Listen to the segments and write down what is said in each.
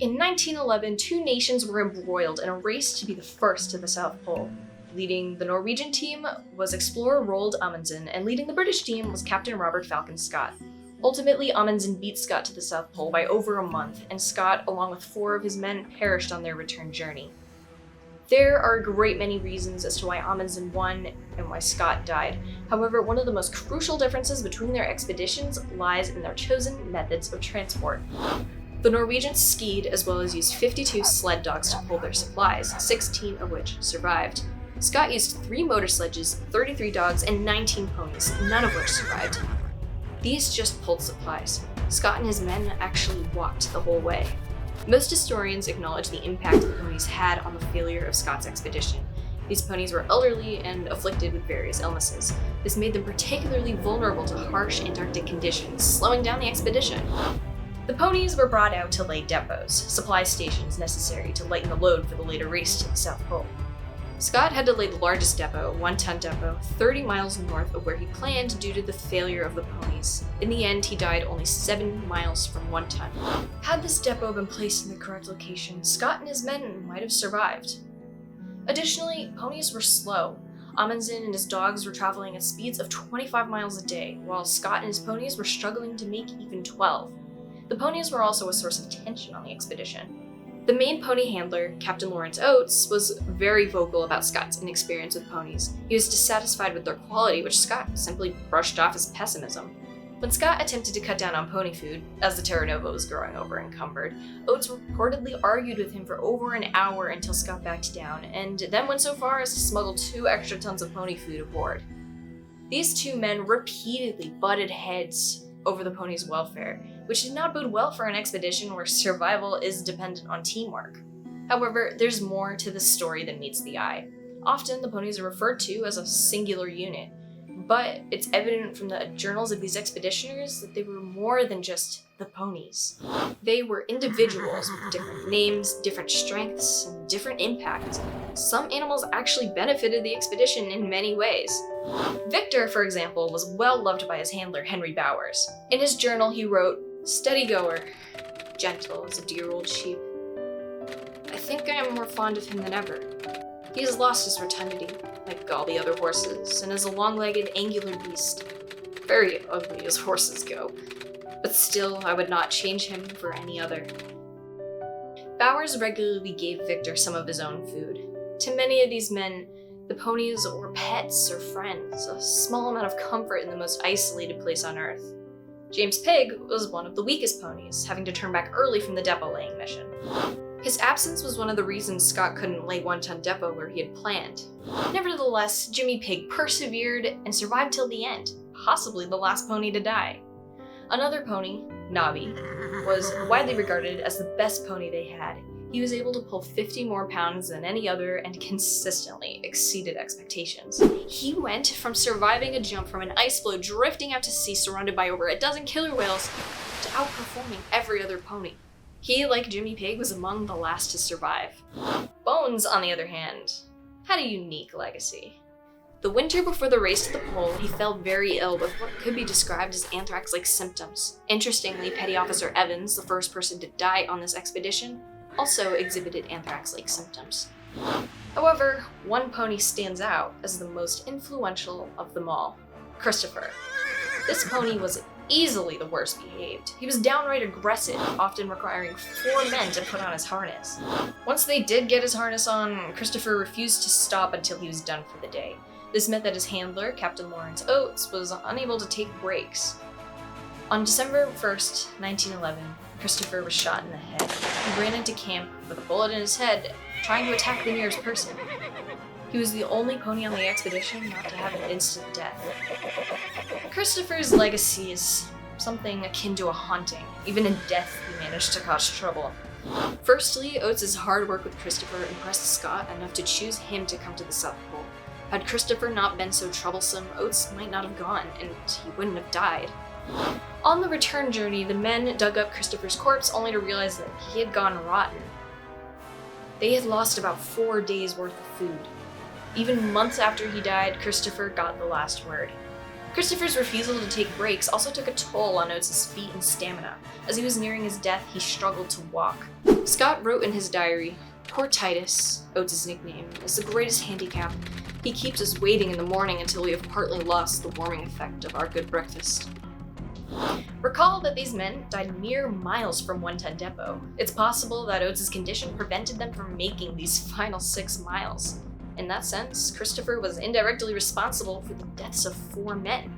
In 1911, two nations were embroiled in a race to be the first to the South Pole. Leading the Norwegian team was explorer Roald Amundsen, and leading the British team was Captain Robert Falcon Scott. Ultimately, Amundsen beat Scott to the South Pole by over a month, and Scott, along with 4 of his men, perished on their return journey. There are a great many reasons as to why Amundsen won and why Scott died. However, one of the most crucial differences between their expeditions lies in their chosen methods of transport. The Norwegians skied as well as used 52 sled dogs to pull their supplies, 16 of which survived. Scott used 3 motor sledges, 33 dogs, and 19 ponies, none of which survived. These just pulled supplies. Scott and his men actually walked the whole way. Most historians acknowledge the impact the ponies had on the failure of Scott's expedition. These ponies were elderly and afflicted with various illnesses. This made them particularly vulnerable to harsh Antarctic conditions, slowing down the expedition. The ponies were brought out to lay depots, supply stations necessary to lighten the load for the later race to the South Pole. Scott had to lay the largest depot, 1-ton depot, 30 miles north of where he planned due to the failure of the ponies. In the end, he died only 7 miles from 1 ton. Had this depot been placed in the correct location, Scott and his men might have survived. Additionally, ponies were slow. Amundsen and his dogs were traveling at speeds of 25 miles a day, while Scott and his ponies were struggling to make even 12. The ponies were also a source of tension on the expedition. The main pony handler, Captain Lawrence Oates, was very vocal about Scott's inexperience with ponies. He was dissatisfied with their quality, which Scott simply brushed off as pessimism. When Scott attempted to cut down on pony food, as the Terra Nova was growing over-encumbered, Oates reportedly argued with him for over an hour until Scott backed down, and then went so far as to smuggle 2 extra tons of pony food aboard. These 2 men repeatedly butted heads over the ponies' welfare, which did not bode well for an expedition where survival is dependent on teamwork. However, there's more to this story than meets the eye. Often, the ponies are referred to as a singular unit, but it's evident from the journals of these expeditioners that they were more than just the ponies. They were individuals with different names, different strengths, and different impacts. Some animals actually benefited the expedition in many ways. Victor, for example, was well loved by his handler, Henry Bowers. In his journal, he wrote, "Steady goer, gentle as a dear old sheep. I think I am more fond of him than ever. He has lost his rotundity, like all the other horses, and is a long-legged, angular beast. Very ugly as horses go, but still I would not change him for any other." Bowers regularly gave Victor some of his own food. To many of these men, the ponies were pets or friends, a small amount of comfort in the most isolated place on Earth. James Pigg was one of the weakest ponies, having to turn back early from the depot laying mission. His absence was one of the reasons Scott couldn't lay 1-ton depot where he had planned. Nevertheless, Jimmy Pigg persevered and survived till the end, possibly the last pony to die. Another pony, Nobby, was widely regarded as the best pony they had. He was able to pull 50 more pounds than any other and consistently exceeded expectations. He went from surviving a jump from an ice floe drifting out to sea surrounded by over a dozen killer whales to outperforming every other pony. He, like Jimmy Pigg, was among the last to survive. Bones, on the other hand, had a unique legacy. The winter before the race to the pole, he fell very ill with what could be described as anthrax-like symptoms. Interestingly, Petty Officer Evans, the first person to die on this expedition, also exhibited anthrax-like symptoms. However, one pony stands out as the most influential of them all, Christopher. This pony was easily the worst behaved. He was downright aggressive, often requiring 4 men to put on his harness. Once they did get his harness on, Christopher refused to stop until he was done for the day. This meant that his handler, Captain Lawrence Oates, was unable to take breaks. On December 1st, 1911, Christopher was shot in the head. He ran into camp with a bullet in his head, trying to attack the nearest person. He was the only pony on the expedition not to have an instant death. Christopher's legacy is something akin to a haunting. Even in death, he managed to cause trouble. Firstly, Oates' hard work with Christopher impressed Scott enough to choose him to come to the South Pole. Had Christopher not been so troublesome, Oates might not have gone, and he wouldn't have died. On the return journey, the men dug up Christopher's corpse only to realize that he had gone rotten. They had lost about 4 days' worth of food. Even months after he died, Christopher got the last word. Christopher's refusal to take breaks also took a toll on Oates' feet and stamina. As he was nearing his death, he struggled to walk. Scott wrote in his diary, "Poor Titus, Oates' nickname, is the greatest handicap. He keeps us waiting in the morning until we have partly lost the warming effect of our good breakfast." Recall that these men died mere miles from 110 Depot. It's possible that Oates' condition prevented them from making these final 6 miles. In that sense, Christopher was indirectly responsible for the deaths of 4 men.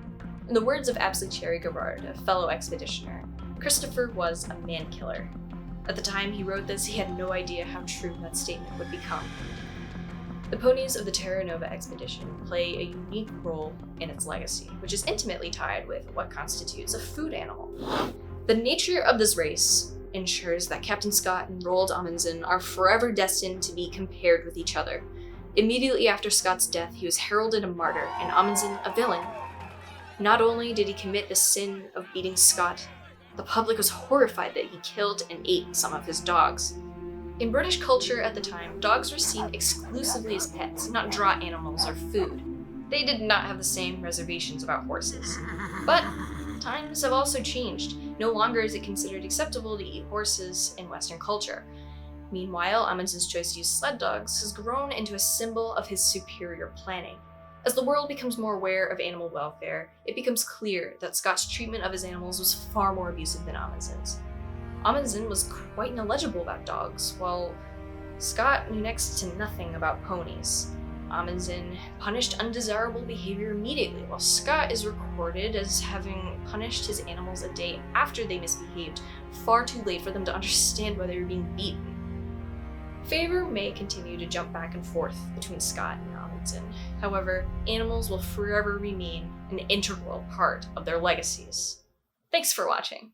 In the words of Apsley Cherry Garrard, a fellow expeditioner, Christopher was a man-killer. At the time he wrote this, he had no idea how true that statement would become. The Ponies of the Terra Nova expedition play a unique role in its legacy, which is intimately tied with what constitutes a food animal. The nature of this race ensures that Captain Scott and Roald Amundsen are forever destined to be compared with each other. Immediately after Scott's death, he was heralded a martyr and Amundsen a villain. Not only did he commit the sin of beating Scott, the public was horrified that he killed and ate some of his dogs. In British culture at the time, dogs were seen exclusively as pets, not draught animals or food. They did not have the same reservations about horses. But times have also changed. No longer is it considered acceptable to eat horses in Western culture. Meanwhile, Amundsen's choice to use sled dogs has grown into a symbol of his superior planning. As the world becomes more aware of animal welfare, it becomes clear that Scott's treatment of his animals was far more abusive than Amundsen's. Amundsen was quite knowledgeable about dogs, while Scott knew next to nothing about ponies. Amundsen punished undesirable behavior immediately, while Scott is recorded as having punished his animals a day after they misbehaved, far too late for them to understand why they were being beaten. Favor may continue to jump back and forth between Scott and Amundsen. However, animals will forever remain an integral part of their legacies. Thanks for watching.